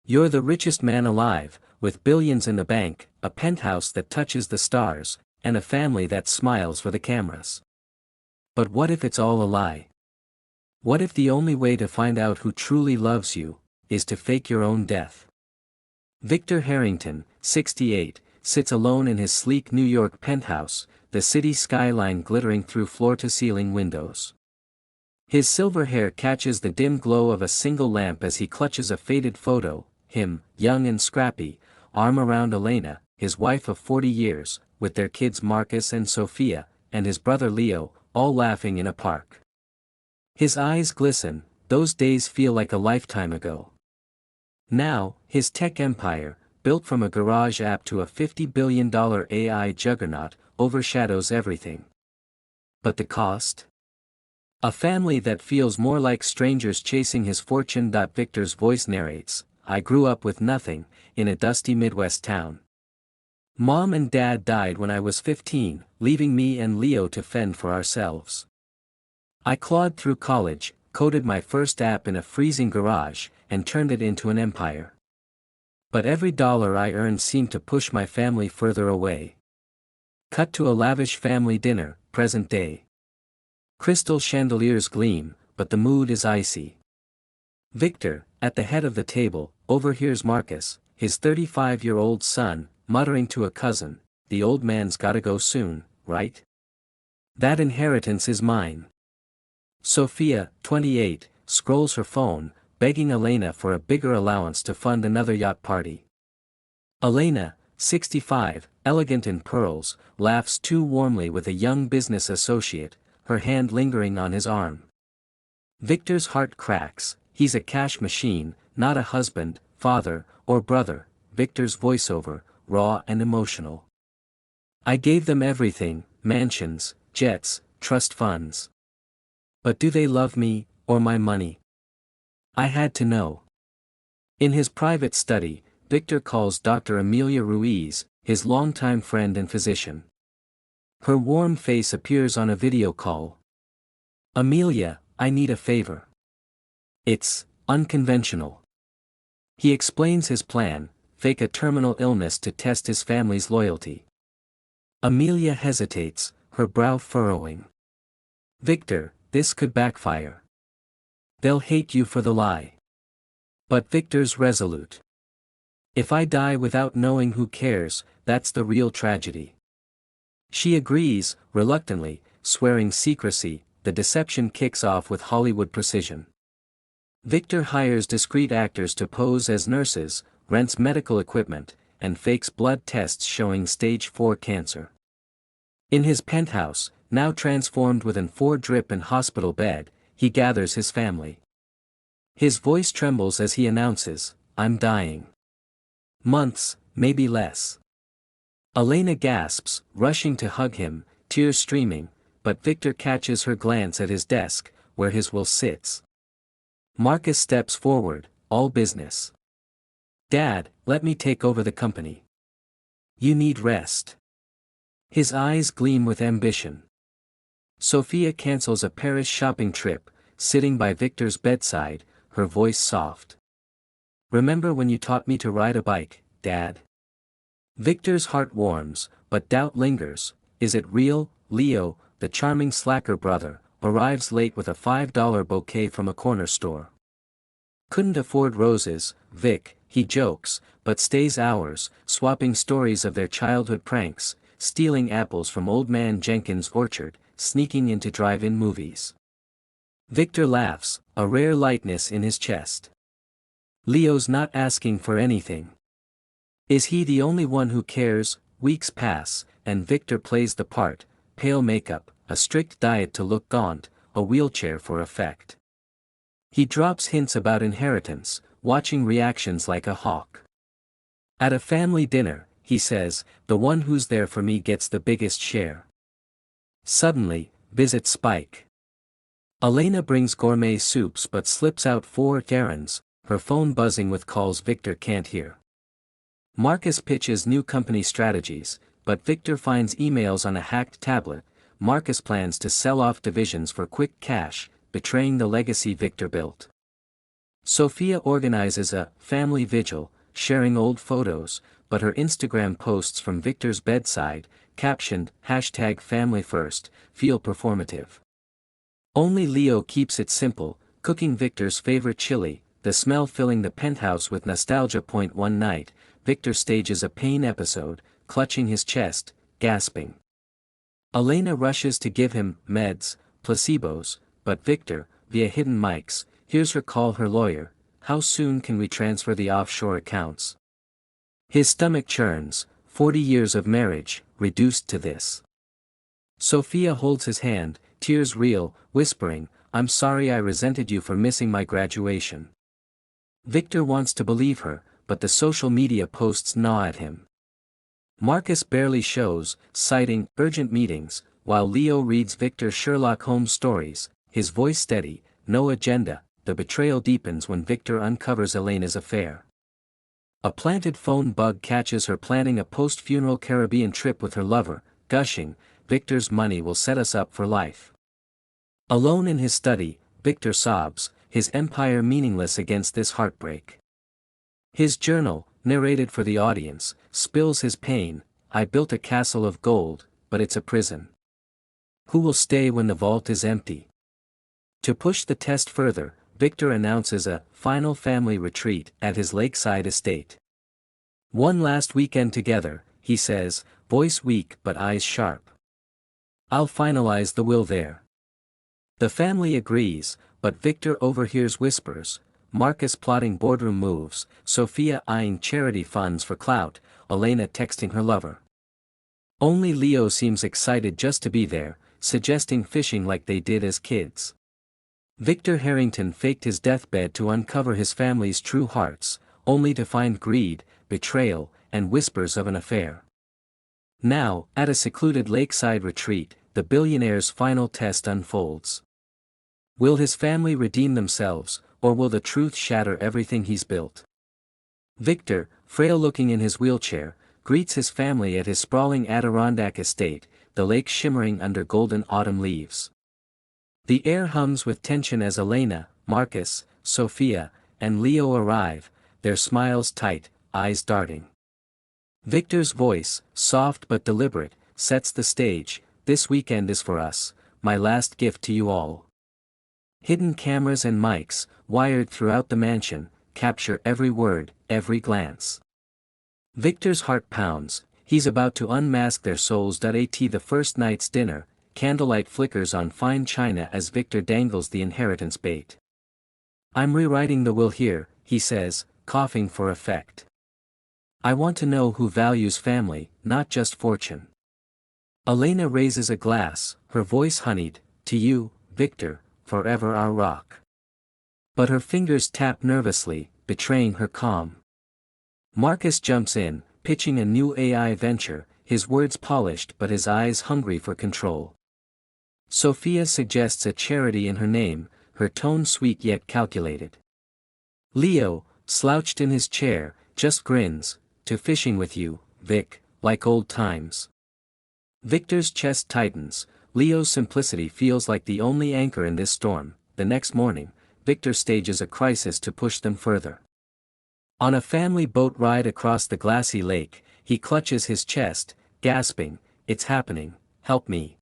You're the richest man alive, with billions in the bank, a penthouse that touches the stars, and a family that smiles for the cameras. But what if it's all a lie? What if the only way to find out who truly loves you is to fake your own death? Victor Harrington, 68, sits alone in his sleek New York penthouse, the city skyline glittering through floor-to-ceiling windows. His silver hair catches the dim glow of a single lamp as he clutches a faded photo, him, young and scrappy, arm around Elena, his wife of 40 years, with their kids Marcus and Sophia, and his brother Leo, all laughing in a park. His eyes glisten, those days feel like a lifetime ago. Now, his tech empire, built from a garage app to a $50 billion AI juggernaut, overshadows everything. But the cost? A family that feels more like strangers chasing his fortune. Victor's voice narrates, I grew up with nothing, in a dusty Midwest town. Mom and Dad died when I was 15, leaving me and Leo to fend for ourselves. I clawed through college, coded my first app in a freezing garage, and turned it into an empire. But every dollar I earned seemed to push my family further away. Cut to a lavish family dinner, present day. Crystal chandeliers gleam, but the mood is icy. Victor, at the head of the table, overhears Marcus, his 35-year-old son, muttering to a cousin, the old man's gotta go soon, right? That inheritance is mine. Sophia, 28, scrolls her phone, begging Elena for a bigger allowance to fund another yacht party. Elena, 65, elegant in pearls, laughs too warmly with a young business associate, her hand lingering on his arm. Victor's heart cracks, he's a cash machine, not a husband, father, or brother. Victor's voiceover, raw and emotional. I gave them everything, mansions, jets, trust funds. But do they love me, or my money? I had to know. In his private study, Victor calls Dr. Amelia Ruiz, his longtime friend and physician. Her warm face appears on a video call. Amelia, I need a favor. It's unconventional. He explains his plan, fake a terminal illness to test his family's loyalty. Amelia hesitates, her brow furrowing. Victor, this could backfire. They'll hate you for the lie. But Victor's resolute. If I die without knowing who cares, that's the real tragedy. She agrees, reluctantly, swearing secrecy. The deception kicks off with Hollywood precision. Victor hires discreet actors to pose as nurses, rents medical equipment, and fakes blood tests showing stage 4 cancer. In his penthouse, now transformed with an 4-drip and hospital bed, he gathers his family. His voice trembles as he announces, I'm dying. Months, maybe less. Elena gasps, rushing to hug him, tears streaming, but Victor catches her glance at his desk, where his will sits. Marcus steps forward, all business. Dad, let me take over the company. You need rest. His eyes gleam with ambition. Sophia cancels a Paris shopping trip, sitting by Victor's bedside, her voice soft. Remember when you taught me to ride a bike, Dad? Victor's heart warms, but doubt lingers. Is it real? Leo, the charming slacker brother, arrives late with a $5 bouquet from a corner store. Couldn't afford roses, Vic, he jokes, but stays hours, swapping stories of their childhood pranks, stealing apples from Old Man Jenkins' orchard, sneaking into drive-in movies. Victor laughs, a rare lightness in his chest. Leo's not asking for anything. Is he the only one who cares? Weeks pass, and Victor plays the part, pale makeup, a strict diet to look gaunt, a wheelchair for effect. He drops hints about inheritance, watching reactions like a hawk. At a family dinner, he says, the one who's there for me gets the biggest share. Suddenly, visits spike. Elena brings gourmet soups but slips out 4 errands, her phone buzzing with calls Victor can't hear. Marcus pitches new company strategies, but Victor finds emails on a hacked tablet. Marcus plans to sell off divisions for quick cash, betraying the legacy Victor built. Sophia organizes a family vigil, sharing old photos, but her Instagram posts from Victor's bedside, captioned #FamilyFirst, feel performative. Only Leo keeps it simple, cooking Victor's favorite chili, the smell filling the penthouse with nostalgia. One night, Victor stages a pain episode, clutching his chest, gasping. Elena rushes to give him meds, placebos, but Victor, via hidden mics, hears her call her lawyer. How soon can we transfer the offshore accounts? His stomach churns, 40 years of marriage, reduced to this. Sophia holds his hand, tears real, whispering, I'm sorry I resented you for missing my graduation. Victor wants to believe her, but the social media posts gnaw at him. Marcus barely shows, citing urgent meetings, while Leo reads Victor's Sherlock Holmes stories, his voice steady, no agenda. The betrayal deepens when Victor uncovers Elena's affair. A planted phone bug catches her planning a post-funeral Caribbean trip with her lover, gushing, Victor's money will set us up for life. Alone in his study, Victor sobs, his empire meaningless against this heartbreak. His journal, narrated for the audience, spills his pain. I built a castle of gold, but it's a prison. Who will stay when the vault is empty? To push the test further, Victor announces a final family retreat at his lakeside estate. One last weekend together, he says, voice weak but eyes sharp. I'll finalize the will there. The family agrees, but Victor overhears whispers, Marcus plotting boardroom moves, Sophia eyeing charity funds for clout, Elena texting her lover. Only Leo seems excited just to be there, suggesting fishing like they did as kids. Victor Harrington faked his deathbed to uncover his family's true hearts, only to find greed, betrayal, and whispers of an affair. Now, at a secluded lakeside retreat, the billionaire's final test unfolds. Will his family redeem themselves, or will the truth shatter everything he's built? Victor, frail-looking in his wheelchair, greets his family at his sprawling Adirondack estate, the lake shimmering under golden autumn leaves. The air hums with tension as Elena, Marcus, Sophia, and Leo arrive, their smiles tight, eyes darting. Victor's voice, soft but deliberate, sets the stage. This weekend is for us, my last gift to you all. Hidden cameras and mics, wired throughout the mansion, capture every word, every glance. Victor's heart pounds, he's about to unmask their souls. At the first night's dinner, candlelight flickers on fine china as Victor dangles the inheritance bait. I'm rewriting the will here, he says, coughing for effect. I want to know who values family, not just fortune. Elena raises a glass, her voice honeyed, to you, Victor, forever our rock. But her fingers tap nervously, betraying her calm. Marcus jumps in, pitching a new AI venture, his words polished but his eyes hungry for control. Sophia suggests a charity in her name, her tone sweet yet calculated. Leo, slouched in his chair, just grins, to fishing with you, Vic, like old times. Victor's chest tightens, Leo's simplicity feels like the only anchor in this storm. The next morning, Victor stages a crisis to push them further. On a family boat ride across the glassy lake, he clutches his chest, gasping, it's happening, help me.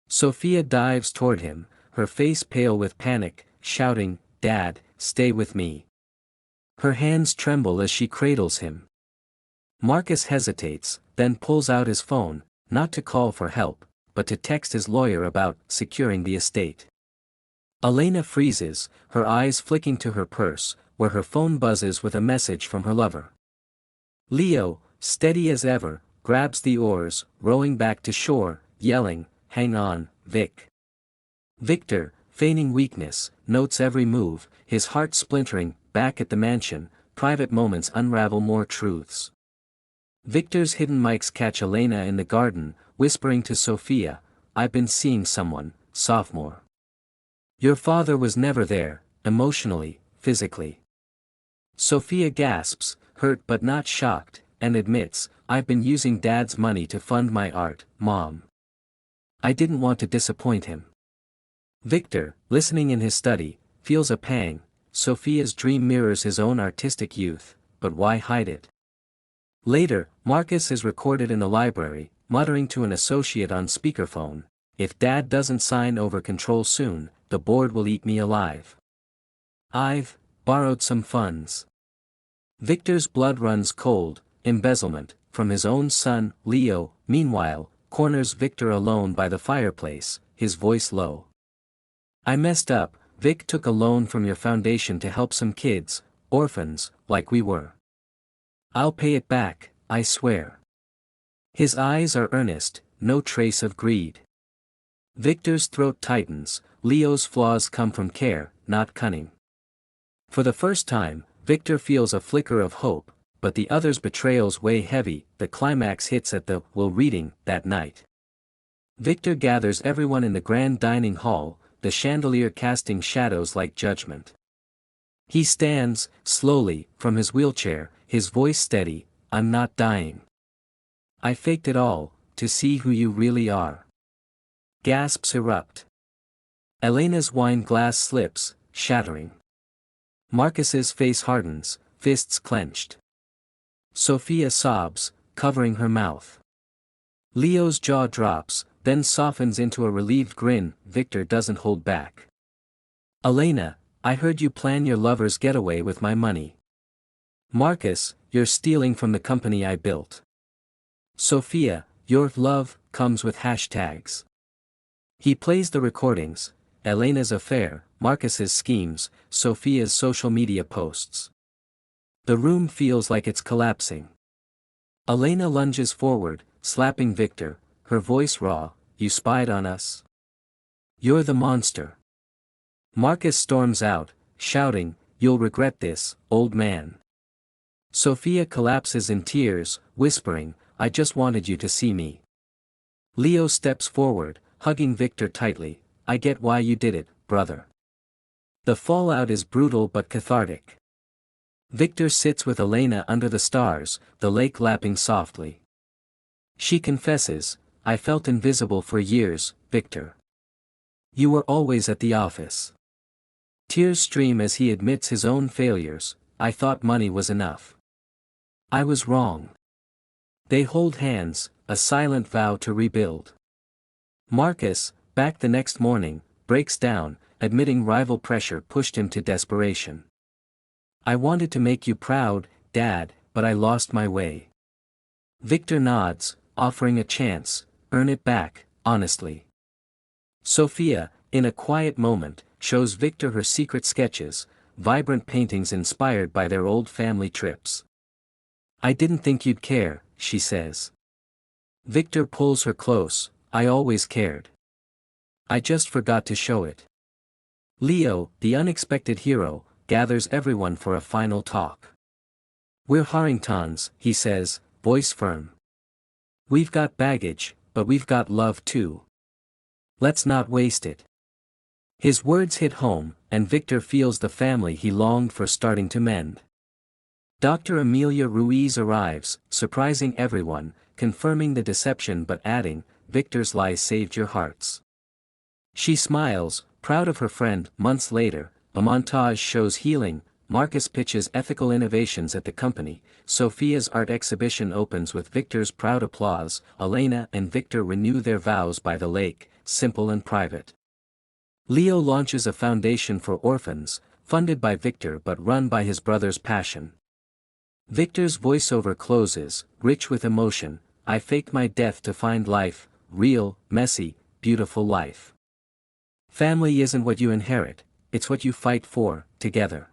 Sophia dives toward him, her face pale with panic, shouting, Dad, stay with me. Her hands tremble as she cradles him. Marcus hesitates, then pulls out his phone, not to call for help, but to text his lawyer about securing the estate. Elena freezes, her eyes flicking to her purse, where her phone buzzes with a message from her lover. Leo, steady as ever, grabs the oars, rowing back to shore, yelling, hang on, Vic. Victor, feigning weakness, notes every move, his heart splintering. Back at the mansion, private moments unravel more truths. Victor's hidden mics catch Elena in the garden, whispering to Sophia, I've been seeing someone, sophomore. Your father was never there, emotionally, physically. Sophia gasps, hurt but not shocked, and admits, I've been using Dad's money to fund my art, Mom. I didn't want to disappoint him. Victor, listening in his study, feels a pang, Sophia's dream mirrors his own artistic youth, but why hide it? Later, Marcus is recorded in the library, muttering to an associate on speakerphone, "If Dad doesn't sign over control soon, the board will eat me alive. I've borrowed some funds." Victor's blood runs cold. Embezzlement, from his own son, Leo, meanwhile, corners Victor alone by the fireplace, his voice low. "I messed up. Vic took a loan from your foundation to help some kids, orphans, like we were. I'll pay it back, I swear." His eyes are earnest, no trace of greed. Victor's throat tightens. Leo's flaws come from care, not cunning. For the first time, Victor feels a flicker of hope, but the other's betrayals weigh heavy. The climax hits at the will reading that night. Victor gathers everyone in the grand dining hall, the chandelier casting shadows like judgment. He stands, slowly, from his wheelchair, his voice steady, "I'm not dying. I faked it all, to see who you really are." Gasps erupt. Elena's wine glass slips, shattering. Marcus's face hardens, fists clenched. Sophia sobs, covering her mouth. Leo's jaw drops, then softens into a relieved grin. Victor doesn't hold back. "Elena, I heard you plan your lover's getaway with my money." "Marcus, you're stealing from the company I built." "Sophia, your love comes with hashtags." He plays the recordings: Elena's affair, Marcus's schemes, Sophia's social media posts. The room feels like it's collapsing. Elena lunges forward, slapping Victor, her voice raw, "You spied on us. You're the monster." Marcus storms out, shouting, "You'll regret this, old man." Sophia collapses in tears, whispering, "I just wanted you to see me." Leo steps forward, hugging Victor tightly, "I get why you did it, brother." The fallout is brutal but cathartic. Victor sits with Elena under the stars, the lake lapping softly. She confesses, "I felt invisible for years, Victor. You were always at the office." Tears stream as he admits his own failures. "I thought money was enough. I was wrong." They hold hands, a silent vow to rebuild. Marcus, back the next morning, breaks down, admitting rival pressure pushed him to desperation. "I wanted to make you proud, Dad, but I lost my way." Victor nods, offering a chance, "Earn it back, honestly." Sophia, in a quiet moment, shows Victor her secret sketches, vibrant paintings inspired by their old family trips. "I didn't think you'd care," she says. Victor pulls her close, "I always cared. I just forgot to show it." Leo, the unexpected hero, gathers everyone for a final talk. "We're Harringtons," he says, voice firm. "We've got baggage, but we've got love too. Let's not waste it." His words hit home, and Victor feels the family he longed for starting to mend. Dr. Amelia Ruiz arrives, surprising everyone, confirming the deception but adding, "Victor's lies saved your hearts." She smiles, proud of her friend. Months later, a montage shows healing. Marcus pitches ethical innovations at the company. Sophia's art exhibition opens with Victor's proud applause. Elena and Victor renew their vows by the lake, simple and private. Leo launches a foundation for orphans, funded by Victor but run by his brother's passion. Victor's voiceover closes, rich with emotion, "I faked my death to find life, real, messy, beautiful life." Family isn't what you inherit, it's what you fight for, together.